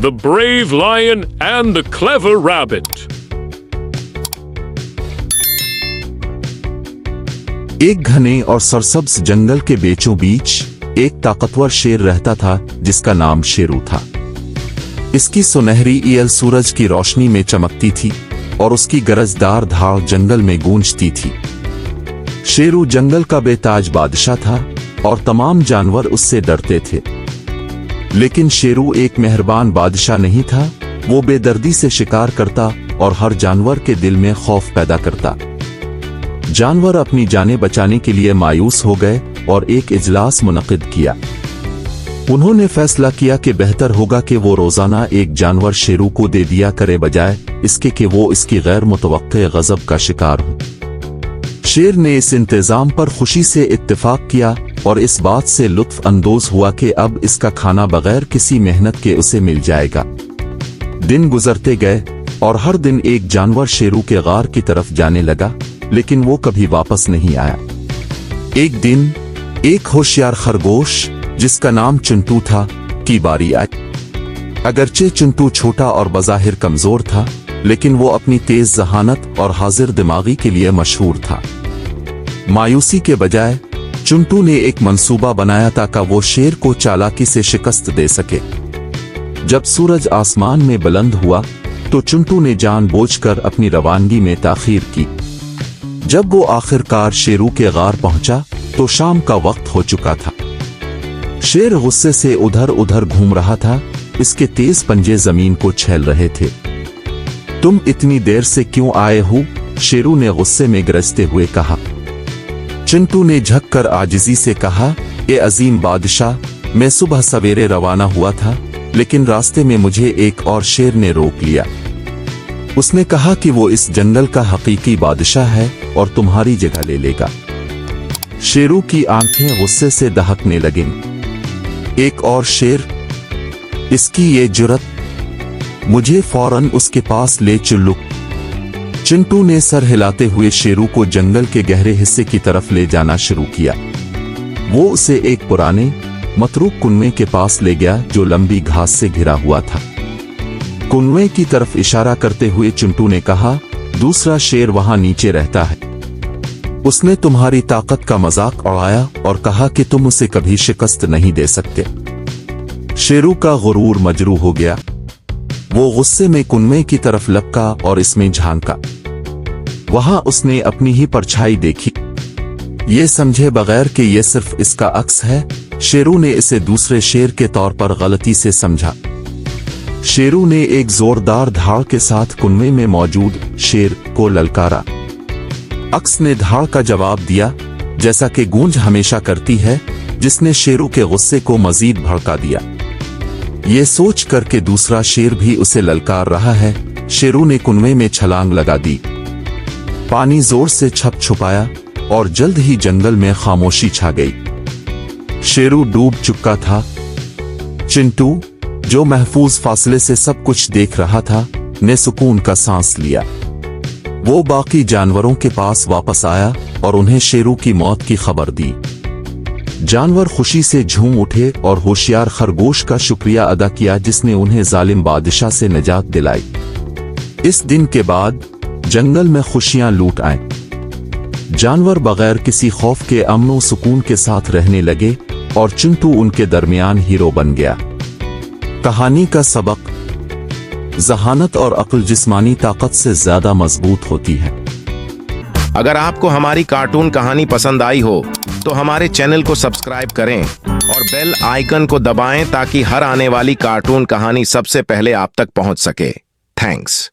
The Brave Lion and the Clever Rabbit. एक घने और सरसब्ज जंगल के बीचों बीच एक ताकतवर शेर रहता था जिसका नाम शेरू था। इसकी सुनहरी ईयल सूरज की रोशनी में चमकती थी और उसकी गरजदार धाड़ जंगल में गूंजती थी। शेरू जंगल का बेताज बादशाह था और तमाम जानवर उससे डरते थे। लेकिन शेरू एक मेहरबान बादशाह नहीं था। वो बेदर्दी से शिकार करता और हर जानवर के दिल में खौफ पैदा करता। जानवर अपनी जानें बचाने के लिए मायूस हो गए और एक इजलास मुनक्किद किया। उन्होंने फैसला किया कि बेहतर होगा कि वो रोजाना एक जानवर शेरू को दे दिया करे बजाय इसके कि वो इसकी गैर मुतवक्के गजब का शिकार हो। शेर ने इस इंतजाम पर खुशी से इत्तेफाक किया और इस बात से लुत्फ अंदोज हुआ कि अब इसका खाना बगैर किसी मेहनत के उसे मिल जाएगा। दिन गुजरते गए और हर दिन एक जानवर शेरू के गार की तरफ जाने लगा, लेकिन वो कभी वापस नहीं आया। एक दिन एक होशियार खरगोश जिसका नाम चिंटू था की बारी आई। अगरचे चिंटू छोटा और बज़ाहिर कमजोर था, लेकिन वो अपनी तेज जहानत और हाजिर दिमागी के लिए मशहूर था। मायूसी के बजाय चिंटू ने एक मंसूबा बनाया ताकि वो शेर को चालाकी से शिकस्त दे सके। जब सूरज आसमान में बुलंद हुआ तो चिंटू ने जानबूझकर अपनी रवानगी में ताखीर की। जब वो आखिरकार शेरू के गार पहुंचा तो शाम का वक्त हो चुका था। शेर गुस्से से उधर उधर घूम रहा था। इसके तेज पंजे जमीन को छेल रहे थे। तुम इतनी देर से क्यों आए हो? शेरू ने गुस्से में गरजते हुए कहा। चिंटू ने झककर आजिजी से कहा, ए अजीम बादशाह, मैं सुबह सवेरे रवाना हुआ था, लेकिन रास्ते में मुझे एक और शेर ने रोक लिया। उसने कहा कि वो इस जंगल का हकीकी बादशाह है और तुम्हारी जगह ले लेगा। शेरू की आंखें गुस्से से दहकने लगीं। एक और शेर? इसकी ये जुर्रत! मुझे फौरन उसके पास ले चलो। चिंटू ने सर हिलाते हुए शेरू को जंगल के गहरे हिस्से की तरफ ले जाना शुरू किया। वो उसे एक पुराने मतरूक कुनवे के पास ले गया जो लंबी घास से घिरा हुआ था। कुनवे की तरफ इशारा करते हुए चिंटू ने कहा, दूसरा शेर वहां नीचे रहता है। उसने तुम्हारी ताकत का मजाक उड़ाया और कहा कि तुम उसे कभी शिकस्त नहीं दे सकते। शेरू का गुरूर मजरू हो गया। वो गुस्से में कुनवे की तरफ लपका और इसमें झांका। वहां उसने अपनी ही परछाई देखी। ये समझे बगैर कि ये सिर्फ इसका अक्स है, शेरू ने इसे दूसरे शेर के तौर पर गलती से समझा। शेरू ने एक जोरदार धाड़ के साथ कुनवे में मौजूद शेर को ललकारा। अक्स ने धाड़ का जवाब दिया, जैसा कि गूंज हमेशा करती है, जिसने शेरू के गुस्से को मजीद भड़का दिया। ये सोच कर के दूसरा शेर भी उसे ललकार रहा है, शेरू ने कुनवे में छलांग लगा दी। पानी जोर से छप छुपाया और जल्द ही जंगल में खामोशी छा गई। शेरू डूब चुका था। चिंटू, जो महफूज फासले से सब कुछ देख रहा था, ने सुकून का सांस लिया। वो बाकी जानवरों के पास वापस आया और उन्हें शेरू की मौत की खबर दी। जानवर खुशी से झूम उठे और होशियार खरगोश का शुक्रिया अदा किया जिसने उन्हें जालिम बादशाह से निजात दिलाई। इस दिन के बाद जंगल में खुशियां लूट आईं। जानवर बगैर किसी खौफ के अमन सुकून के साथ रहने लगे और चिंटू उनके दरमियान हीरो बन गया। कहानी का सबक: जहानत और अक्ल जिस्मानी ताकत से ज्यादा मजबूत होती है। अगर आपको हमारी कार्टून कहानी पसंद आई हो तो हमारे चैनल को सब्सक्राइब करें और बेल आइकन को दबाएं ताकि हर आने वाली कार्टून कहानी सबसे पहले आप तक पहुंच सके। थैंक्स।